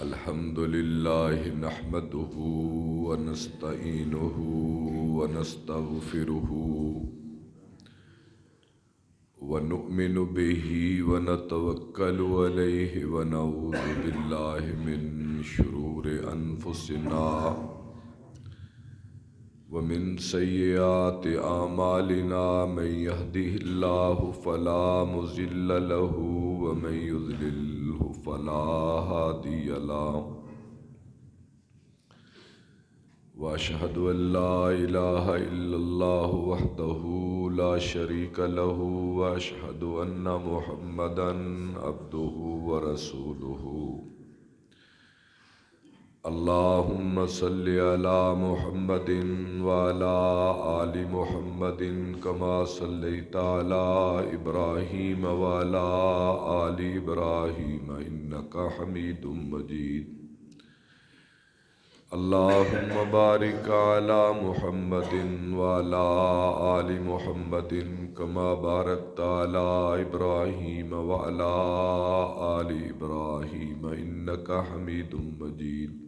الحمد لله نحمده ونستعينه ونستغفره ونؤمن به ونتوكل عليه ونعوذ بالله من شرور أنفسنا ومن سيئات أعمالنا من يهده الله فلا مضل له ومن يضلله فلا هادي له وأشهد أن لا إله إلا الله وحده لا شريك له وأشهد أن محمدا عبده ورسوله اللهم صل على محمد وعلى آل محمد كما صليت على إبراهيم وعلى آل إبراهيم إنك حميد مجيد اللهم بارك على محمد وعلى آل محمد كما باركت على إبراهيم وعلى آل إبراهيم إنك حميد مجيد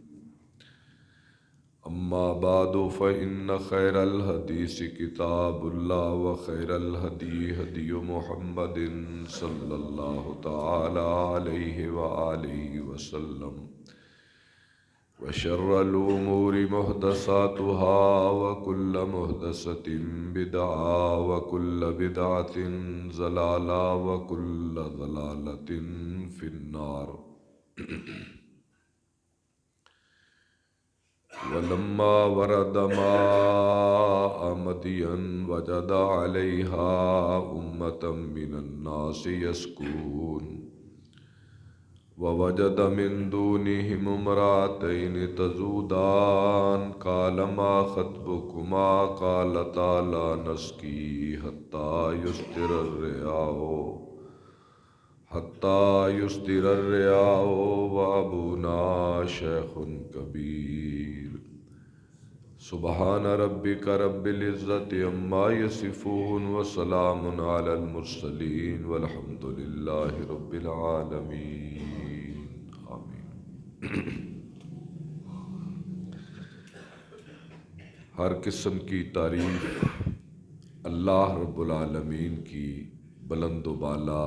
أما بعد فإن خير الحديث كتاب الله وخير الهدي هدي محمد صلى الله تعالى عليه وآله وسلم وشر الأمور محدثاتها وكل محدثة بدعة وكل بدعة ضلالة وكل ضلالة في النار ولما ورد ماء مدين وجد عليها أمة من الناس يسكون ووجد من دونهم امرأتين تذودان قال ما خطبكما قالتا لا نسقي حتى يصدر الرعاء وأبونا شيخ كبير سبحان ربك رب العزة عما يصفون وسلام على المرسلين والحمد لله رب العالمين آمین۔ ہر قسم کی تعریف اللہ رب العالمین کی بلند و بالا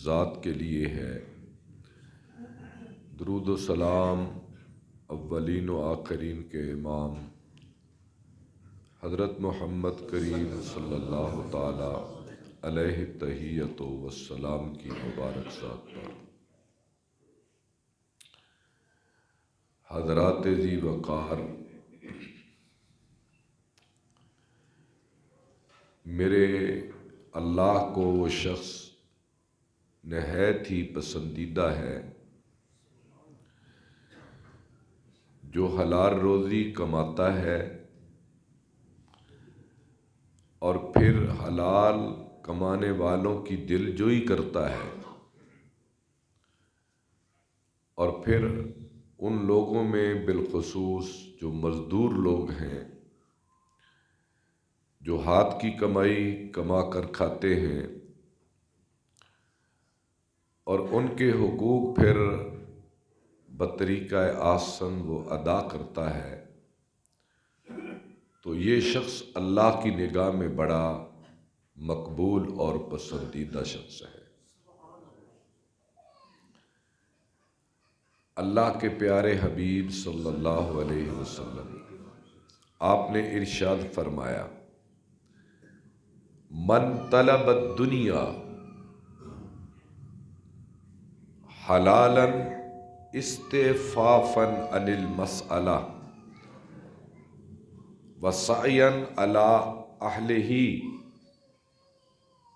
ذات کے لیے ہے۔ درود و سلام اولین و آخرین کے امام حضرت محمد کریم صلی اللہ تعالی علیہ تحیۃ والسلام کی مبارک ذات پر۔ حضرات ذی وقار، میرے اللہ کو وہ شخص نہایت ہی پسندیدہ ہے جو حلال روزی کماتا ہے اور پھر حلال کمانے والوں کی دل جوئی کرتا ہے، اور پھر ان لوگوں میں بالخصوص جو مزدور لوگ ہیں، جو ہاتھ کی کمائی کما کر کھاتے ہیں، اور ان کے حقوق پھر بطریقہ آسن وہ ادا کرتا ہے، تو یہ شخص اللہ کی نگاہ میں بڑا مقبول اور پسندیدہ شخص ہے۔ اللہ کے پیارے حبیب صلی اللہ علیہ وسلم آپ نے ارشاد فرمایا، من طلب الدنیا حلالا استعفافا عن المسألہ وسعیا علی اہلہ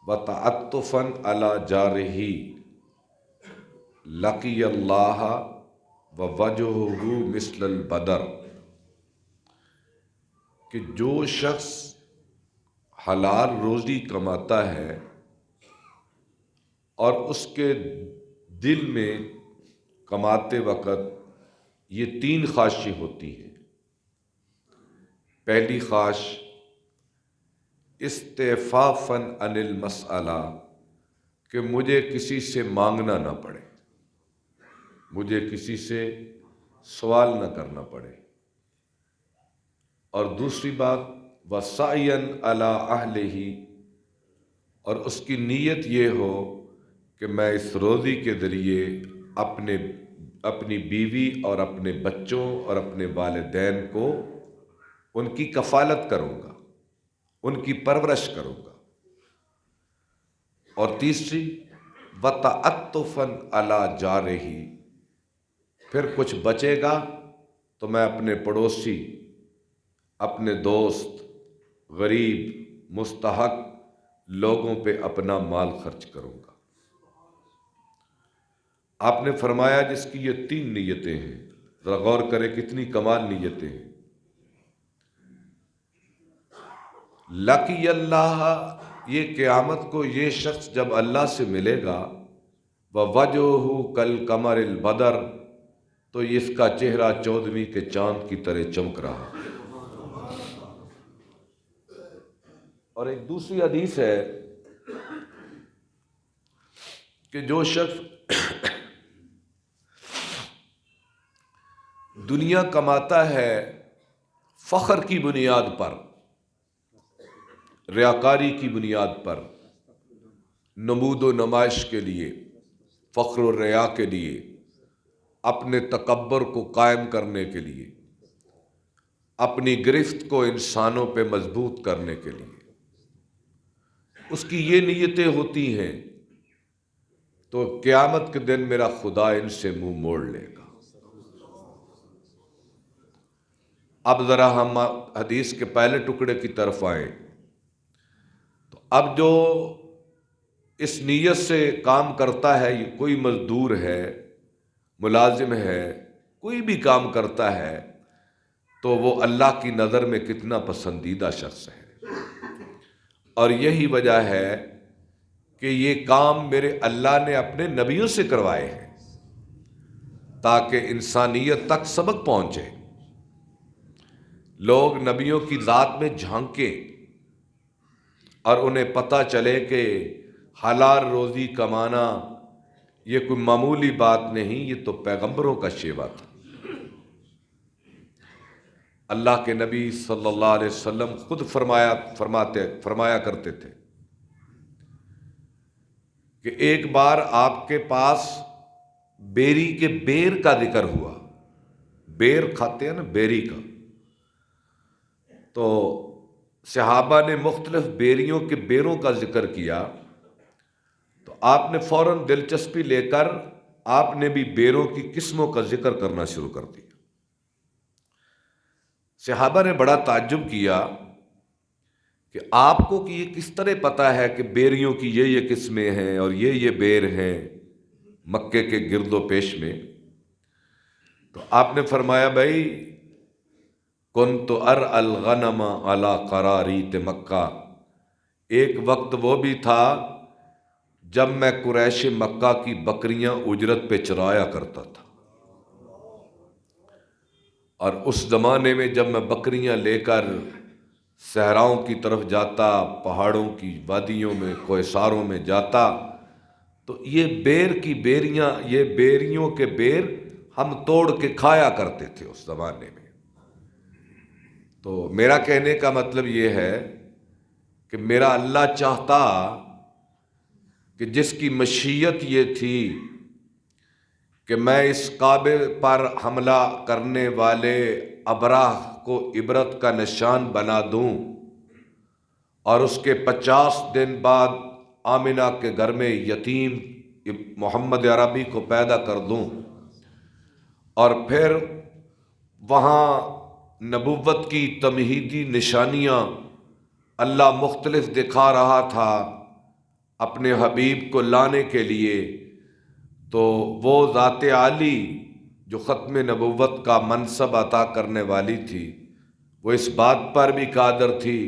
وتعطفا علی جارہ لقی اللہ ووجہہ مثل البدر، کہ جو شخص حلال روزی کماتا ہے اور اس کے دل میں کماتے وقت یہ تین خواہشیں ہوتی ہیں۔ پہلی خواہش استعفافاً عن المسئلہ، کہ مجھے کسی سے مانگنا نہ پڑے۔ مجھے کسی سے سوال نہ کرنا پڑے، اور دوسری بات وَسَعْيًا عَلَىٰ أَهْلِهِ، اور اس کی نیت یہ ہو کہ میں اس روزی کے ذریعے اپنی بیوی اور اپنے بچوں اور اپنے والدین کو ان کی کفالت کروں گا، ان کی پرورش کروں گا۔ اور تیسری وَتَعَطُّفًا عَلَىٰ جَارِهِ، پھر کچھ بچے گا تو میں اپنے پڑوسی، اپنے دوست، غریب، مستحق لوگوں پہ اپنا مال خرچ کروں گا۔ آپ نے فرمایا جس کی یہ 3 نیتیں ہیں، ذرا غور کرے کتنی کمال نیتیں ہیں۔ لقی اللہ، یہ قیامت کو یہ شخص جب اللہ سے ملے گا، وَوَجْهُهُ كَالْقَمَرِ الْبَدْرِ، تو اس کا چہرہ 14ویں کے چاند کی طرح چمک رہا۔ اور ایک دوسری حدیث ہے کہ جو شخص دنیا کماتا ہے فخر کی بنیاد پر، ریاکاری کی بنیاد پر، نمود و نمائش کے لیے، فخر و ریا کے لیے، اپنے تکبر کو قائم کرنے کے لیے، اپنی گرفت کو انسانوں پہ مضبوط کرنے کے لیے اس کی یہ نیتیں ہوتی ہیں، تو قیامت کے دن میرا خدا ان سے منہ موڑ لے گا۔ اب ذرا ہم حدیث کے پہلے ٹکڑے کی طرف آئیں، تو اب جو اس نیت سے کام کرتا ہے، یہ کوئی مزدور ہے، ملازم ہے، کوئی بھی کام کرتا ہے، تو وہ اللہ کی نظر میں کتنا پسندیدہ شخص ہے۔ اور یہی وجہ ہے کہ یہ کام میرے اللہ نے اپنے نبیوں سے کروائے ہیں تاکہ انسانیت تک سبق پہنچے، لوگ نبیوں کی ذات میں جھانکیں اور انہیں پتہ چلے کہ حلال روزی کمانا یہ کوئی معمولی بات نہیں، یہ تو پیغمبروں کا شیوا تھا۔ اللہ کے نبی صلی اللہ علیہ وسلم خود فرمایا کرتے تھے کہ ایک بار آپ کے پاس بیری کے بیر کا ذکر ہوا، بیر کھاتے ہیں نا بیری کا، تو صحابہ نے مختلف بیریوں کے بیروں کا ذکر کیا، تو آپ نے فوراً دلچسپی لے کر آپ نے بھی بیروں کی قسموں کا ذکر کرنا شروع کر دیا۔ صحابہ نے بڑا تعجب کیا کہ آپ کو کہ یہ کس طرح پتہ ہے کہ بیریوں کی یہ قسمیں ہیں اور یہ بیر ہیں مکے کے گرد و پیش میں؟ تو آپ نے فرمایا بھائی کنت ارعی الغنم علی قراریط مکہ، ایک وقت وہ بھی تھا جب میں قریش مکہ کی بکریاں اجرت پہ چرایا کرتا تھا، اور اس زمانے میں جب میں بکریاں لے کر صحراؤں کی طرف جاتا، پہاڑوں کی وادیوں میں، کوہساروں میں جاتا، تو یہ بیر کی بیریاں، یہ بیریوں کے بیر ہم توڑ کے کھایا کرتے تھے اس زمانے میں۔ تو میرا کہنے کا مطلب یہ ہے کہ میرا اللہ چاہتا کہ جس کی مشیت یہ تھی کہ میں اس کعبے پر حملہ کرنے والے ابراہ کو عبرت کا نشان بنا دوں اور اس کے 50 دن بعد آمنہ کے گھر میں یتیم محمد عربی کو پیدا کر دوں، اور پھر وہاں نبوت کی تمہیدی نشانیاں اللہ مختلف دکھا رہا تھا اپنے حبیب کو لانے کے لیے، تو وہ ذات عالی جو ختم نبوت کا منصب عطا کرنے والی تھی، وہ اس بات پر بھی قادر تھی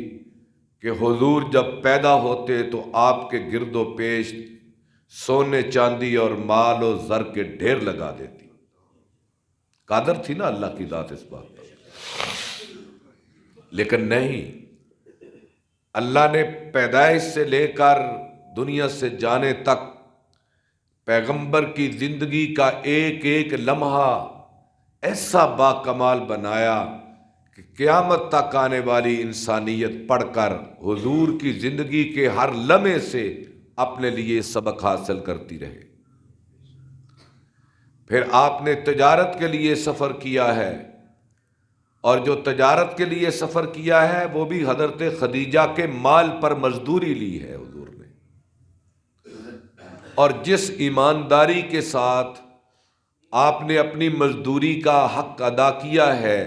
کہ حضور جب پیدا ہوتے تو آپ کے گرد و پیش سونے چاندی اور مال و زر کے ڈھیر لگا دیتی۔ قادر تھی نا اللہ کی ذات اس بات پر، لیکن نہیں، اللہ نے پیدائش سے لے کر دنیا سے جانے تک پیغمبر کی زندگی کا ایک ایک لمحہ ایسا با کمال بنایا کہ قیامت تک آنے والی انسانیت پڑھ کر حضور کی زندگی کے ہر لمحے سے اپنے لیے سبق حاصل کرتی رہے۔ پھر آپ نے تجارت کے لیے سفر کیا ہے، اور جو تجارت کے لیے سفر کیا ہے وہ بھی حضرت خدیجہ کے مال پر مزدوری لی ہے حضور نے، اور جس ایمانداری کے ساتھ آپ نے اپنی مزدوری کا حق ادا کیا ہے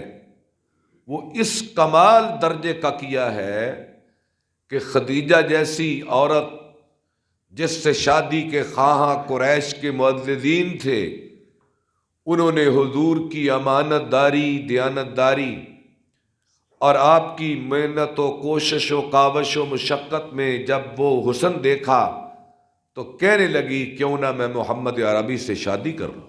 وہ اس کمال درجے کا کیا ہے کہ خدیجہ جیسی عورت جس سے شادی کے خواہاں قریش کے معززین تھے، انہوں نے حضور کی امانت داری، دیانت داری اور آپ کی محنت و کوشش و کاوش و مشقت میں جب وہ حسن دیکھا تو کہنے لگی کیوں نہ میں محمد عربی سے شادی کروں۔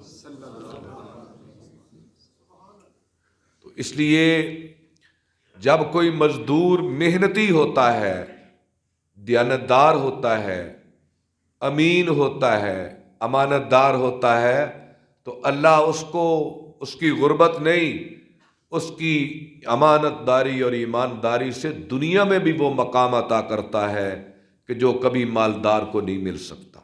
تو اس لیے جب کوئی مزدور محنتی ہوتا ہے، دیانتدار ہوتا ہے، امین ہوتا ہے، امانت دار ہوتا ہے، تو اللہ اس کو اس کی غربت نہیں، اس کی امانت داری اور ایمانداری سے دنیا میں بھی وہ مقام عطا کرتا ہے کہ جو کبھی مالدار کو نہیں مل سکتا۔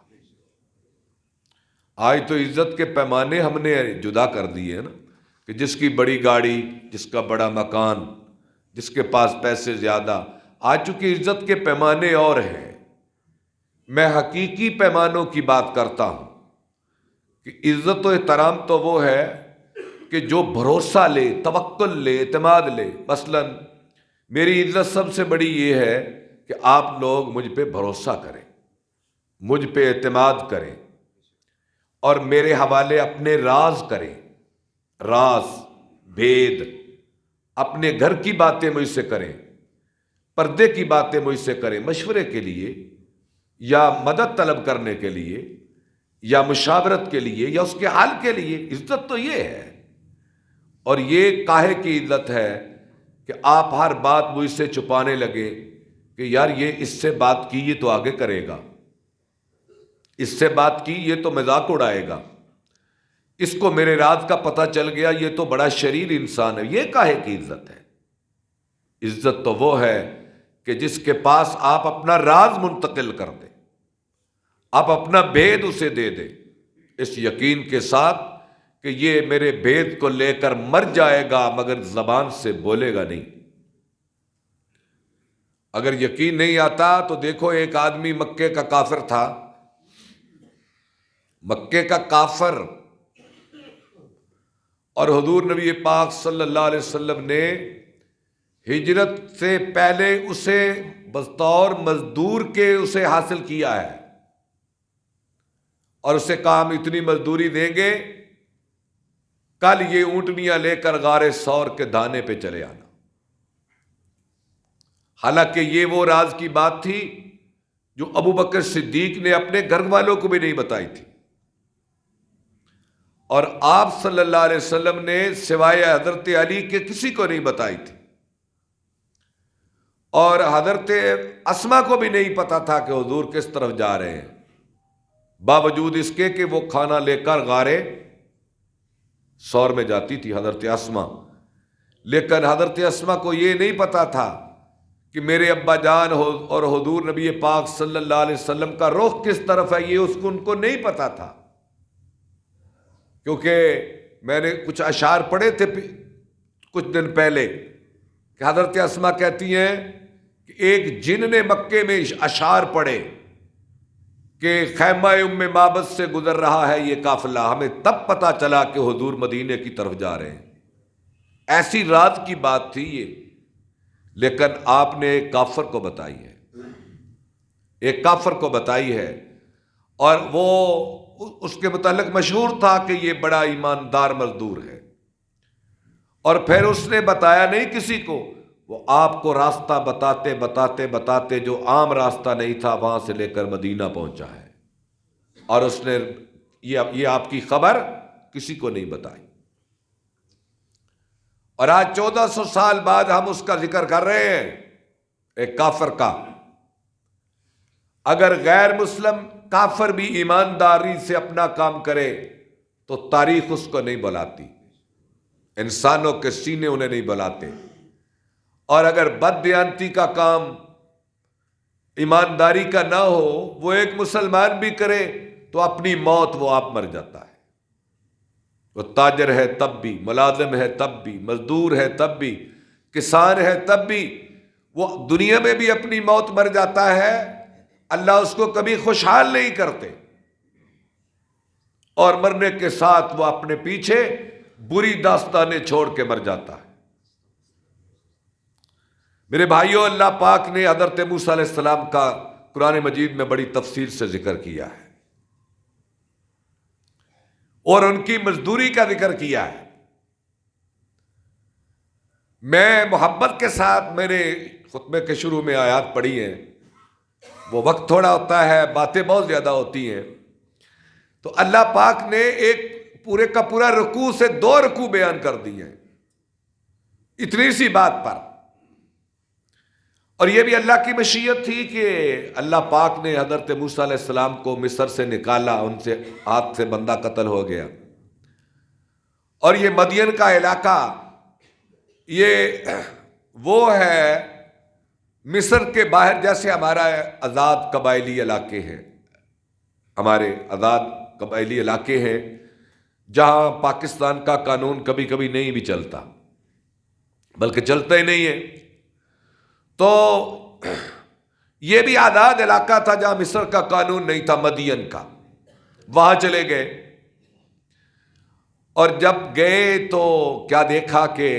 آج تو عزت کے پیمانے ہم نے جدا کر دیے ہیں نا، کہ جس کی بڑی گاڑی، جس کا بڑا مکان، جس کے پاس پیسے زیادہ، آج چونکہ عزت کے پیمانے اور ہیں۔ میں حقیقی پیمانوں کی بات کرتا ہوں کہ عزت و احترام تو وہ ہے کہ جو بھروسہ لے، توکل لے، اعتماد لے۔ مثلا میری عزت سب سے بڑی یہ ہے کہ آپ لوگ مجھ پہ بھروسہ کریں، مجھ پہ اعتماد کریں، اور میرے حوالے اپنے راز کریں، راز، بھید، اپنے گھر کی باتیں مجھ سے کریں، پردے کی باتیں مجھ سے کریں، مشورے کے لیے یا مدد طلب کرنے کے لیے یا مشاورت کے لیے یا اس کے حل کے لیے۔ عزت تو یہ ہے، اور یہ کاہے کی عزت ہے کہ آپ ہر بات مجھ سے چھپانے لگے کہ یار یہ اس سے بات کی، یہ تو آگے کرے گا، اس سے بات کی یہ تو مذاق اڑائے گا، اس کو میرے راز کا پتہ چل گیا یہ تو بڑا شریر انسان ہے۔ یہ کاہے کی عزت ہے؟ عزت تو وہ ہے کہ جس کے پاس آپ اپنا راز منتقل کر دیں، آپ اپنا بھید اسے دے دیں، اس یقین کے ساتھ کہ یہ میرے بھید کو لے کر مر جائے گا مگر زبان سے بولے گا نہیں۔ اگر یقین نہیں آتا تو دیکھو، ایک آدمی مکے کا کافر تھا، مکے کا کافر، اور حضور نبی پاک صلی اللہ علیہ وسلم نے ہجرت سے پہلے اسے بطور مزدور کے اسے حاصل کیا ہے، اور اسے کہا ہم اتنی مزدوری دیں گے، کل یہ اونٹنیاں لے کر غار ثور کے دانے پہ چلے آنا۔ حالانکہ یہ وہ راز کی بات تھی جو ابو بکر صدیق نے اپنے گھر والوں کو بھی نہیں بتائی تھی، اور آپ صلی اللہ علیہ وسلم نے سوائے حضرت علی کے کسی کو نہیں بتائی تھی، اور حضرت اسما کو بھی نہیں پتا تھا کہ حضور کس طرف جا رہے ہیں، باوجود اس کے کہ وہ کھانا لے کر غار ثور میں جاتی تھی حضرت اسما۔ لیکن حضرت اسما کو یہ نہیں پتا تھا کہ میرے ابا جان اور حضور نبی پاک صلی اللہ علیہ وسلم کا رخ کس طرف ہے، یہ ان کو نہیں پتا تھا، کیونکہ میں نے کچھ اشعار پڑھے تھے کچھ دن پہلے کہ حضرت اسما کہتی ہیں کہ ایک جن نے مکے میں اشعار پڑھے کہ خیمہ ام معبد سے گزر رہا ہے یہ قافلہ، ہمیں تب پتہ چلا کہ حضور مدینے کی طرف جا رہے ہیں۔ ایسی رات کی بات تھی یہ، لیکن آپ نے ایک کافر کو بتائی ہے، ایک کافر کو بتائی ہے، اور وہ اس کے متعلق مشہور تھا کہ یہ بڑا ایماندار مزدور ہے، اور پھر اس نے بتایا نہیں کسی کو، وہ آپ کو راستہ بتاتے بتاتے بتاتے جو عام راستہ نہیں تھا وہاں سے لے کر مدینہ پہنچا ہے، اور اس نے یہ آپ کی خبر کسی کو نہیں بتائی۔ اور آج 1400 سال بعد ہم اس کا ذکر کر رہے ہیں، ایک کافر کا۔ اگر غیر مسلم کافر بھی ایمانداری سے اپنا کام کرے تو تاریخ اس کو نہیں بلاتی، انسانوں کے سینے انہیں نہیں بلاتے. اور اگر بد دیانتی کا کام ایمانداری کا نہ ہو، وہ ایک مسلمان بھی کرے تو اپنی موت وہ آپ مر جاتا ہے. وہ تاجر ہے تب بھی، ملازم ہے تب بھی، مزدور ہے تب بھی، کسان ہے تب بھی، وہ دنیا میں بھی اپنی موت مر جاتا ہے. اللہ اس کو کبھی خوشحال نہیں کرتے، اور مرنے کے ساتھ وہ اپنے پیچھے بری داستانیں چھوڑ کے مر جاتا ہے. میرے بھائیوں، اللہ پاک نے حضرت موسیٰ علیہ السلام کا قرآن مجید میں بڑی تفصیل سے ذکر کیا ہے، اور ان کی مزدوری کا ذکر کیا ہے. میں محبت کے ساتھ میں نے خطبے کے شروع میں آیات پڑھی ہیں، وہ وقت تھوڑا ہوتا ہے، باتیں بہت زیادہ ہوتی ہیں، تو اللہ پاک نے ایک پورے کا پورا رکوع سے 2 رکوع بیان کر دی ہیں اتنی سی بات پر. اور یہ بھی اللہ کی مشیت تھی کہ اللہ پاک نے حضرت موسیٰ علیہ السلام کو مصر سے نکالا، ان سے ہاتھ سے بندہ قتل ہو گیا. اور یہ مدین کا علاقہ یہ وہ ہے مصر کے باہر، جیسے ہمارا آزاد قبائلی علاقے ہیں، ہمارے آزاد قبائلی علاقے ہیں جہاں پاکستان کا قانون کبھی کبھی نہیں بھی چلتا، بلکہ چلتا ہی نہیں ہے. تو یہ بھی آزاد علاقہ تھا جہاں مصر کا قانون نہیں تھا، مدین کا. وہاں چلے گئے، اور جب گئے تو کیا دیکھا کہ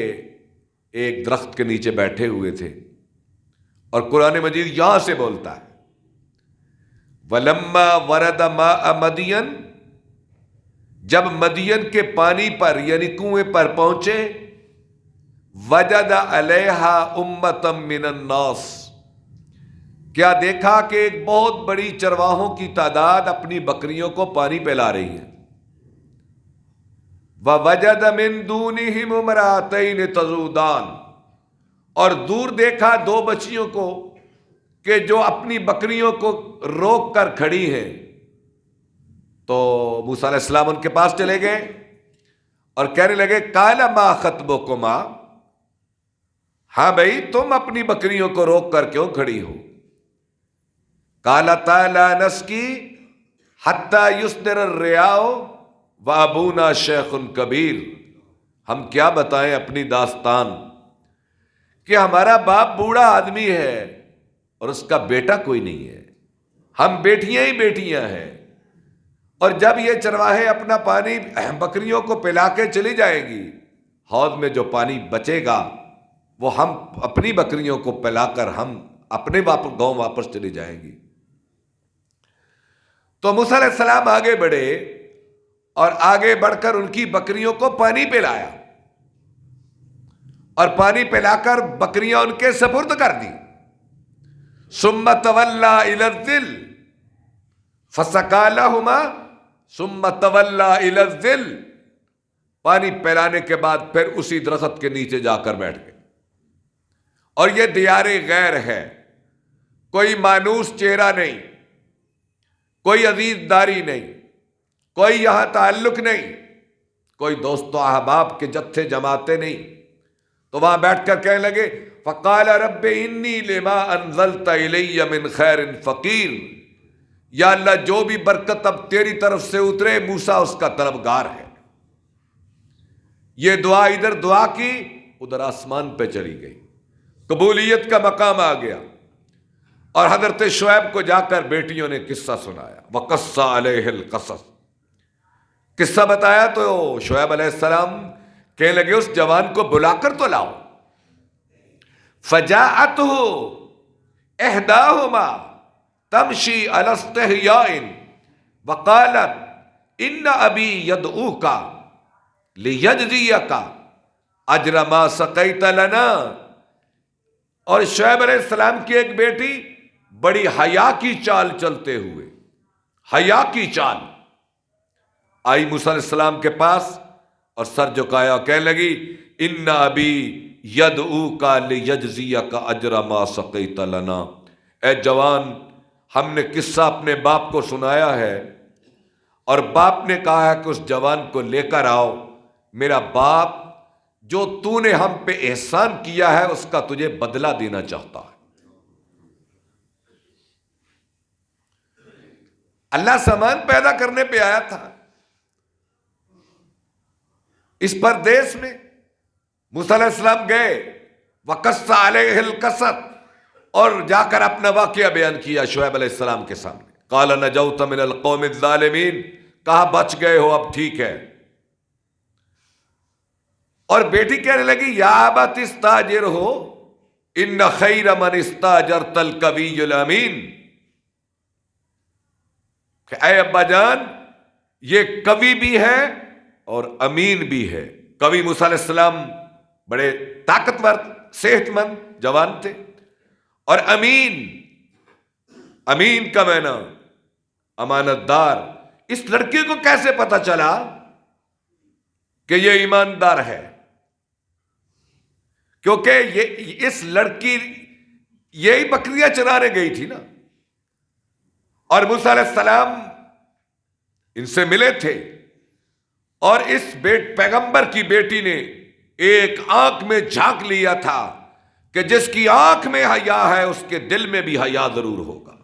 ایک درخت کے نیچے بیٹھے ہوئے تھے، اور قرآن مجید یہاں سے بولتا ہے وَلَمَّا وَرَدَ مَاءَ مَدْيَنَ، جب مدین کے پانی پر یعنی کنویں پر پہنچے، وَجَدَ عَلَيْهَا أُمَّةً مِّنَ النَّاسِ، کیا دیکھا کہ ایک بہت بڑی چرواہوں کی تعداد اپنی بکریوں کو پانی پلا رہی ہے. وَوَجَدَ مِن دُونِهِمُ امْرَأَتَيْنِ تَذُودَانِ، اور دور دیکھا 2 بچیوں کو کہ جو اپنی بکریوں کو روک کر کھڑی ہیں. تو موسیٰ علیہ السلام ان کے پاس چلے گئے اور کہنے لگے قَالَ مَا خَطْبُكُمَا، ہاں بھائی تم اپنی بکریوں کو روک کر کیوں کھڑی ہو؟ قَالَتَا لَا نَسْقِي حَتَّى يُصْدِرَ الرِّعَاءُ وَأَبُونَا شَيْخٌ كَبِيرٌ، ہم کیا بتائیں اپنی داستان کہ ہمارا باپ بوڑھا آدمی ہے اور اس کا بیٹا کوئی نہیں ہے، ہم بیٹیاں ہی بیٹیاں ہیں، اور جب یہ چرواہے اپنا پانی بکریوں کو پلا کے چلی جائیں گی، حوض میں جو پانی بچے گا وہ ہم اپنی بکریوں کو پلا کر ہم اپنے گاؤں واپس چلی جائیں گی. تو موسیٰ علیہ السلام آگے بڑھے اور آگے بڑھ کر ان کی بکریوں کو پانی پلایا، اور پانی پلا کر بکریاں ان کے سپرد کر دی. ثم تولى الى الظل فسقى لهما ثم تولى الى الظل، پانی پلانے کے بعد پھر اسی درخت کے نیچے جا کر بیٹھ گئے. اور یہ دیار غیر ہے، کوئی مانوس چہرہ نہیں، کوئی عزیز داری نہیں، کوئی یہاں تعلق نہیں، کوئی دوست و احباب کے جتھے جماعتیں نہیں. تو وہاں بیٹھ کر کہنے لگے فقال رب انی لما انزلت الی من خیر فقیر، یا اللہ جو بھی برکت اب تیری طرف سے اترے موسیٰ اس کا طلبگار ہے. یہ دعا ادھر دعا کی، ادھر آسمان پہ چلی گئی، قبولیت کا مقام آ گیا. اور حضرت شعیب کو جا کر بیٹیوں نے قصہ سنایا، وقص علیہ القصص، قصہ بتایا. تو شعیب علیہ السلام کہنے لگے اس جوان کو بلا کر تو لاؤ. فجاءته احداهما تمشي على استحياء وقالت ان ابي يدعوك ليجزيك اجر ما سقيت لنا. اور شعیب علیہ السلام کی ایک بیٹی بڑی حیا کی چال چلتے ہوئے، حیا کی چال آئی موسیٰ علیہ السلام کے پاس اور سر جھکایا، کہنے لگی ان ابی یدعوک لیجزیک اجر ما سقیت لنا، اے جوان ہم نے قصہ اپنے باپ کو سنایا ہے اور باپ نے کہا ہے کہ اس جوان کو لے کر آؤ، میرا باپ جو تو نے ہم پہ احسان کیا ہے اس کا تجھے بدلہ دینا چاہتا ہے۔ اللہ سامان پیدا کرنے پہ آیا تھا اس پردیس میں۔ موسیٰ علیہ السلام گئے، وَقَصَّ عَلَيْهِ الْقَصَصَ، اور جا کر اپنا واقعہ بیان کیا شعیب علیہ السلام کے سامنے۔ قَالَ نَجَوْتَ مِنَ الْقَوْمِ الظَّالِمِينَ، کہا بچ گئے ہو اب ٹھیک ہے۔ اور بیٹی کہنے لگی یا ابت استاجرہ ان خیر من استاجرت القوی الامین، کہ اے ابا جان یہ قوی بھی ہے اور امین بھی ہے۔ قوی موسیٰ علیہ السلام بڑے طاقتور صحت مند جوان تھے، اور امین، امین کا معنی امانت دار۔ اس لڑکی کو کیسے پتا چلا کہ یہ ایماندار ہے؟ کیونکہ اس لڑکی یہی بکریاں چرانے گئی تھی نا، اور موسیٰ علیہ السلام ان سے ملے تھے، اور اس پیغمبر کی بیٹی نے ایک آنکھ میں جھانک لیا تھا کہ جس کی آنکھ میں حیا ہے اس کے دل میں بھی حیا ضرور ہوگا۔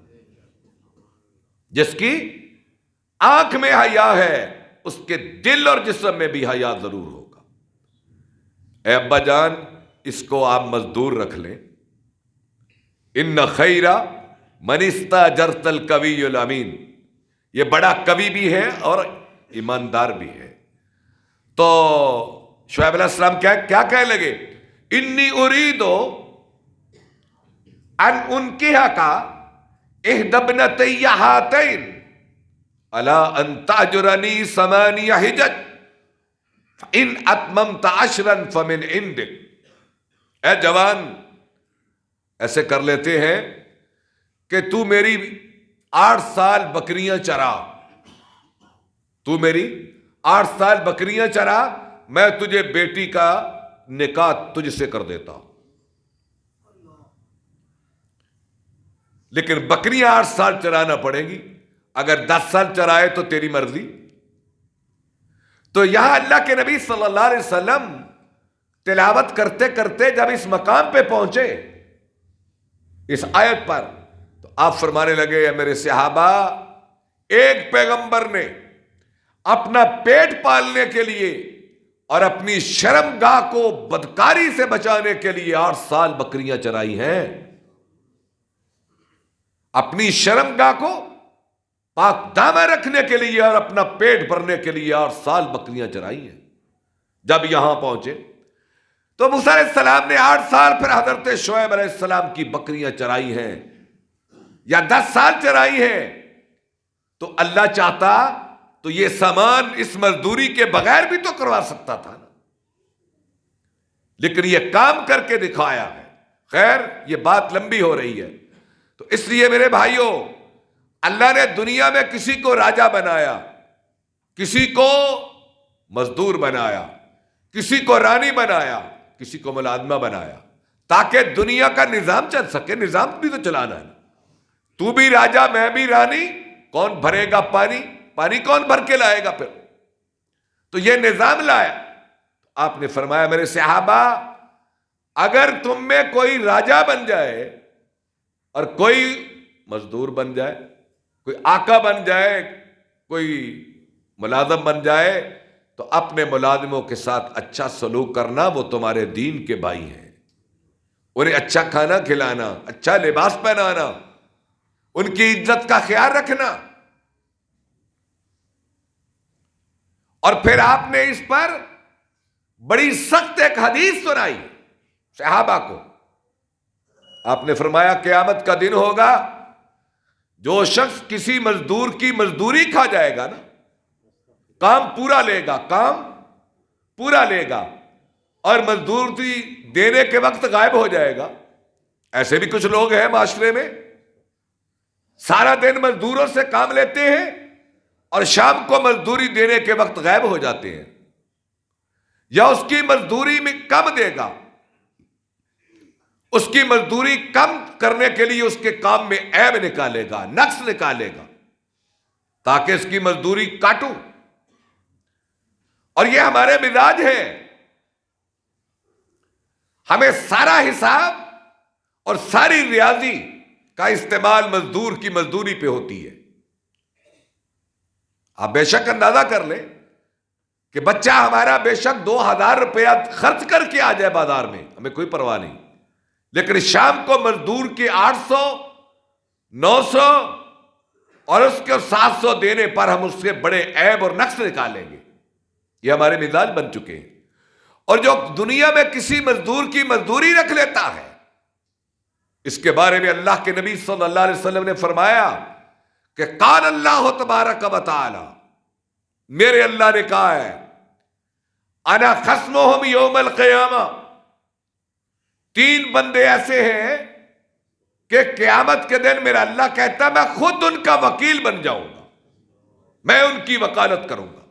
جس کی آنکھ میں حیا ہے اس کے دل اور جسم میں بھی حیا ضرور ہوگا۔ اے ابا جان اس کو آپ مزدور رکھ لیں، ان خیر من استاجرت القوی الامین، یہ بڑا قوی بھی ہے اور ایماندار بھی ہے۔ تو شعیب علیہ السلام کیا کہنے لگے؟ انی ارید ان انکحک احدی ابنتی ہاتین علی ان تأجرنی ثمانی حجج فإن اتممت عشرا فمن عندک۔ اے جوان ایسے کر لیتے ہیں کہ تو میری 8 سال بکریاں چرا، تو میری 8 سال بکریاں چرا، میں تجھے بیٹی کا نکاح تجھ سے کر دیتا ہوں۔ لیکن بکریاں 8 سال چرانا پڑے گی، اگر 10 سال چرائے تو تیری مرضی۔ تو یہاں اللہ کے نبی صلی اللہ علیہ وسلم تلاوت کرتے کرتے جب اس مقام پہ پہنچے اس آیت پر، تو آپ فرمانے لگے اے میرے صحابہ، ایک پیغمبر نے اپنا پیٹ پالنے کے لیے اور اپنی شرمگاہ کو بدکاری سے بچانے کے لیے 8 سال بکریاں چرائی ہیں۔ اپنی شرمگاہ کو پاک دامن رکھنے کے لیے اور اپنا پیٹ بھرنے کے لیے 8 سال بکریاں چرائی ہیں۔ جب یہاں پہنچے تو موسیٰ علیہ السلام نے 8 سال پھر حضرت شعیب علیہ السلام کی بکریاں چرائی ہیں یا 10 سال چرائی ہیں، تو اللہ چاہتا تو یہ سامان اس مزدوری کے بغیر بھی تو کروا سکتا تھا نا، لیکن یہ کام کر کے دکھایا ہے۔ خیر یہ بات لمبی ہو رہی ہے، تو اس لیے میرے بھائیوں، اللہ نے دنیا میں کسی کو راجہ بنایا، کسی کو مزدور بنایا، کسی کو رانی بنایا، کسی کو ملازمہ بنایا، تاکہ دنیا کا نظام چل سکے۔ نظام بھی تو چلانا ہے، تو بھی راجہ میں بھی رانی، کون بھرے گا پانی؟ پانی کون بھر کے لائے گا پھر؟ تو یہ نظام لایا۔ آپ نے فرمایا میرے صحابہ، اگر تم میں کوئی راجہ بن جائے اور کوئی مزدور بن جائے، کوئی آقا بن جائے، کوئی ملازم بن جائے، تو اپنے ملازموں کے ساتھ اچھا سلوک کرنا، وہ تمہارے دین کے بھائی ہیں۔ انہیں اچھا کھانا کھلانا، اچھا لباس پہنانا، ان کی عزت کا خیال رکھنا۔ اور پھر آپ نے اس پر بڑی سخت ایک حدیث سنائی صحابہ کو۔ آپ نے فرمایا قیامت کا دن ہوگا، جو شخص کسی مزدور کی مزدوری کھا جائے گا نا، کام پورا لے گا، کام پورا لے گا، اور مزدوری دینے کے وقت غائب ہو جائے گا۔ ایسے بھی کچھ لوگ ہیں معاشرے میں، سارا دن مزدوروں سے کام لیتے ہیں اور شام کو مزدوری دینے کے وقت غائب ہو جاتے ہیں، یا اس کی مزدوری میں کم دے گا، اس کی مزدوری کم کرنے کے لیے اس کے کام میں عیب نکالے گا، نقص نکالے گا، تاکہ اس کی مزدوری کاٹوں. اور یہ ہمارے مزاج ہے. ہمیں سارا حساب اور ساری ریاضی کا استعمال مزدور کی مزدوری پہ ہوتی ہے. آپ بے شک اندازہ کر لیں کہ بچہ ہمارا بے شک 2000 روپیہ خرچ کر کے آ جائے بازار میں، ہمیں کوئی پرواہ نہیں، لیکن شام کو مزدور کے 800 900 اور اس کے 700 دینے پر ہم اس سے بڑے عیب اور نقص نکالیں گے. یہ ہمارے مزاج بن چکے ہیں. اور جو دنیا میں کسی مزدور کی مزدوری رکھ لیتا ہے، اس کے بارے میں اللہ کے نبی صلی اللہ علیہ وسلم نے فرمایا کہ قال اللہ تبارک و تعالی، میرے اللہ نے کہا ہے، انا خصمہم یوم القیامہ، 3 بندے ایسے ہیں کہ قیامت کے دن میرا اللہ کہتا ہے میں خود ان کا وکیل بن جاؤں گا، میں ان کی وکالت کروں گا.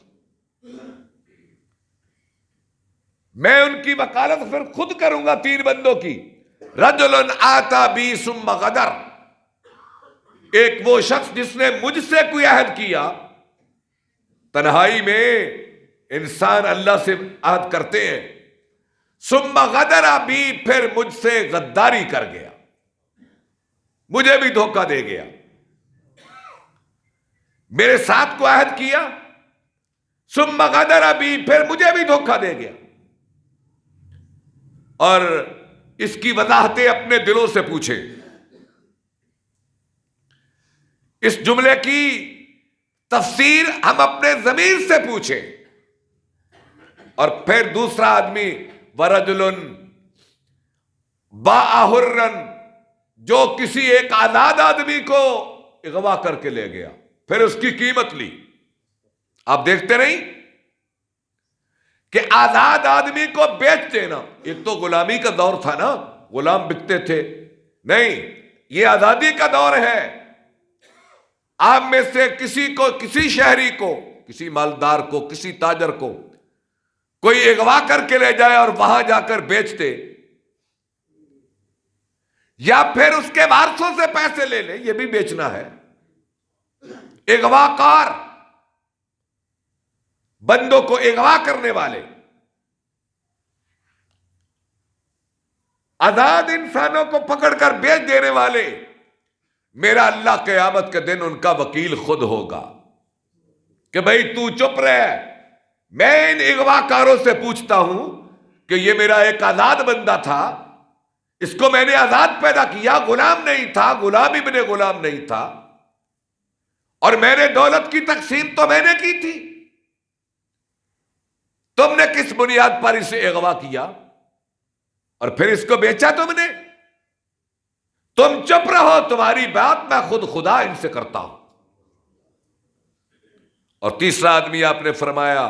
میں ان کی وکالت پھر خود کروں گا 3 بندوں کی. رجل آتا بی ثم غدر، ایک وہ شخص جس نے مجھ سے کوئی عہد کیا. تنہائی میں انسان اللہ سے عہد کرتے ہیں. ثم غدر بی، پھر مجھ سے غداری کر گیا، مجھے بھی دھوکہ دے گیا. میرے ساتھ کو عہد کیا، ثم غدر بی، پھر مجھے بھی دھوکہ دے گیا. اور اس کی وضاحتیں اپنے دلوں سے پوچھیں. اس جملے کی تفسیر ہم اپنے ضمیر سے پوچھیں. اور پھر دوسرا آدمی ورجل باع حرا، جو کسی ایک آزاد آدمی کو اغوا کر کے لے گیا، پھر اس کی قیمت لی. آپ دیکھتے نہیں کہ آزاد آدمی کو بیچ دینا، ایک تو غلامی کا دور تھا نا، غلام بکتے تھے، نہیں، یہ آزادی کا دور ہے. آپ میں سے کسی کو، کسی شہری کو، کسی مالدار کو، کسی تاجر کو کوئی اغوا کر کے لے جائے اور وہاں جا کر بیچ دے، یا پھر اس کے وارثوں سے پیسے لے لے، یہ بھی بیچنا ہے. اغوا کار، بندوں کو اغوا کرنے والے، آزاد انسانوں کو پکڑ کر بیچ دینے والے، میرا اللہ قیامت کے دن ان کا وکیل خود ہوگا کہ بھئی تو چپ رہے، میں ان اغوا کاروں سے پوچھتا ہوں کہ یہ میرا ایک آزاد بندہ تھا، اس کو میں نے آزاد پیدا کیا، غلام نہیں تھا، غلام ابن غلام نہیں تھا، اور میں نے دولت کی تقسیم تو میں نے کی تھی، تم نے کس بنیاد پر اسے اغوا کیا اور پھر اس کو بیچا تم نے؟ تم چپ رہو، تمہاری بات میں خود خدا ان سے کرتا ہوں. اور تیسرا آدمی آپ نے فرمایا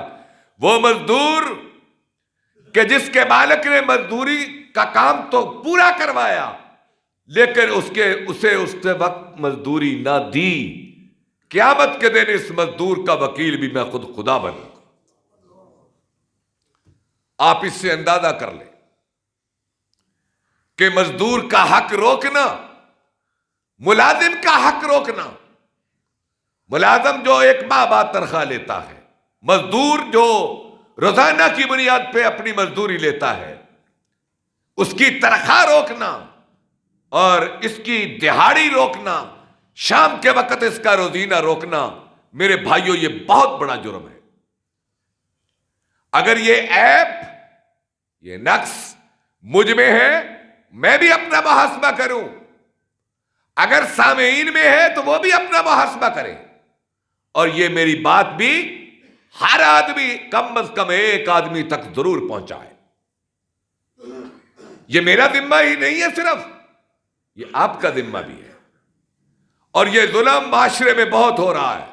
وہ مزدور کہ جس کے مالک نے مزدوری کا کام تو پورا کروایا، لیکن اسے اس وقت مزدوری نہ دی، قیامت کے دن اس مزدور کا وکیل بھی میں خود خدا بنوں. آپ اس سے اندازہ کر لیں کہ مزدور کا حق روکنا، ملازم کا حق روکنا. ملازم جو 1 ماہ بعد تنخواہ لیتا ہے، مزدور جو روزانہ کی بنیاد پہ اپنی مزدوری لیتا ہے، اس کی تنخواہ روکنا اور اس کی دہاڑی روکنا، شام کے وقت اس کا روزینہ روکنا، میرے بھائیوں یہ بہت بڑا جرم ہے. اگر یہ عیب، یہ نقص مجھ میں ہے، میں بھی اپنا محاسبہ کروں. اگر سامعین میں ہے تو وہ بھی اپنا محاسبہ کریں، اور یہ میری بات بھی ہر آدمی کم از کم 1 آدمی تک ضرور پہنچائے. یہ میرا ذمہ ہی نہیں ہے صرف، یہ آپ کا ذمہ بھی ہے. اور یہ ظلم معاشرے میں بہت ہو رہا ہے.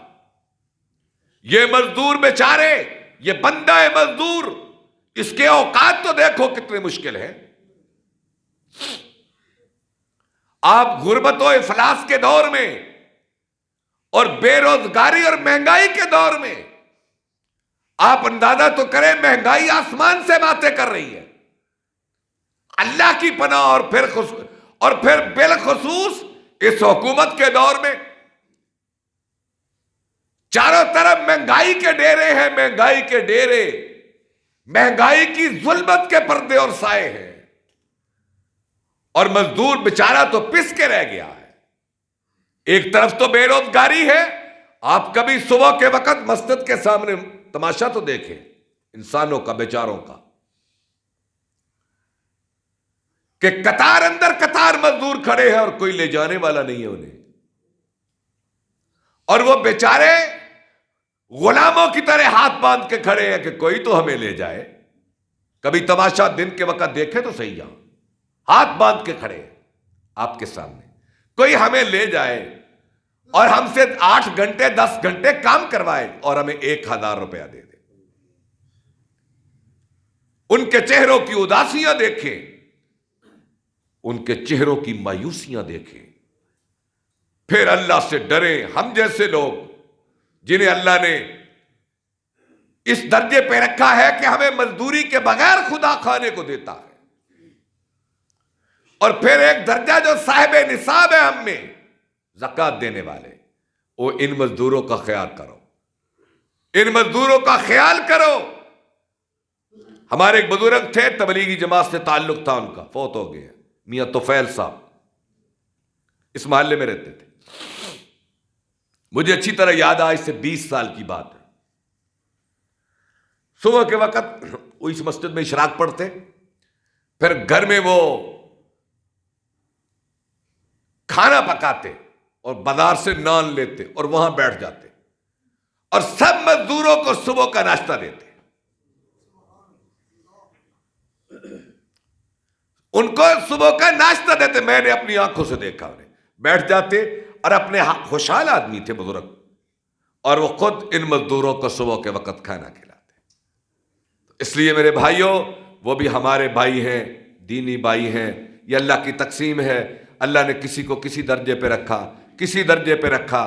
یہ مزدور بیچارے، یہ بندہ مزدور، اس کے اوقات تو دیکھو کتنے مشکل ہیں. آپ غربت و افلاس کے دور میں اور بے روزگاری اور مہنگائی کے دور میں، آپ اندازہ تو کریں، مہنگائی آسمان سے باتیں کر رہی ہے. اللہ کی پناہ. اور پھر بالخصوص اس حکومت کے دور میں چاروں طرف مہنگائی کے ڈیرے ہیں، مہنگائی کے ڈیرے، مہنگائی کی ظلمت کے پردے اور سائے ہیں، اور مزدور بیچارہ تو پس کے رہ گیا ہے۔ ایک طرف تو بے روزگاری ہے، آپ کبھی صبح کے وقت مسجد کے سامنے تماشا تو دیکھیں انسانوں کا، بیچاروں کا، کہ قطار اندر قطار مزدور کھڑے ہیں اور کوئی لے جانے والا نہیں ہے انہیں، اور وہ بیچارے غلاموں کی طرح ہاتھ باندھ کے کھڑے ہیں کہ کوئی تو ہمیں لے جائے۔ کبھی تماشا دن کے وقت دیکھے تو صحیح، یہاں ہاتھ باندھ کے کھڑے ہیں آپ کے سامنے، کوئی ہمیں لے جائے اور ہم سے 8 گھنٹے 10 گھنٹے کام کروائے اور ہمیں 1000 روپیہ دے دے۔ ان کے چہروں کی اداسیاں دیکھیں، ان کے چہروں کی مایوسیاں دیکھیں، پھر اللہ سے ڈریں۔ ہم جیسے لوگ جنہیں اللہ نے اس درجے پہ رکھا ہے کہ ہمیں مزدوری کے بغیر خدا کھانے کو دیتا ہے، اور پھر ایک درجہ جو صاحب نصاب ہے ہم میں، زکوٰۃ دینے والے، وہ ان مزدوروں کا خیال کرو، ان مزدوروں کا خیال کرو۔ ہمارے ایک بزرگ تھے، تبلیغی جماعت سے تعلق تھا ان کا، فوت ہو گئے، میاں طفیل صاحب، اس محلے میں رہتے تھے۔ مجھے اچھی طرح یاد آج سے 20 سال کی بات ہے۔ صبح کے وقت وہ اس مسجد میں اشراق پڑھتے، پھر گھر میں وہ کھانا پکاتے اور بازار سے نان لیتے اور وہاں بیٹھ جاتے اور سب مزدوروں کو صبح کا ناشتہ دیتے۔ ان کو صبح کا ناشتہ دیتے، میں نے اپنی آنکھوں سے دیکھا، انہیں بیٹھ جاتے اور اپنے خوشحال آدمی تھے بزرگ، اور وہ خود ان مزدوروں کو صبح کے وقت کھانا کھلاتے۔ اس لیے میرے بھائیوں، وہ بھی ہمارے بھائی ہیں، دینی بھائی ہیں، یہ اللہ کی تقسیم ہے۔ اللہ نے کسی کو کسی درجے پہ رکھا، کسی درجے پہ رکھا،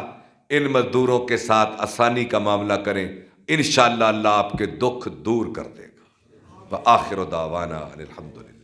ان مزدوروں کے ساتھ آسانی کا معاملہ کریں، انشاءاللہ اللہ آپ کے دکھ دور کر دے گا۔ وآخر دعوانا ان الحمدللہ۔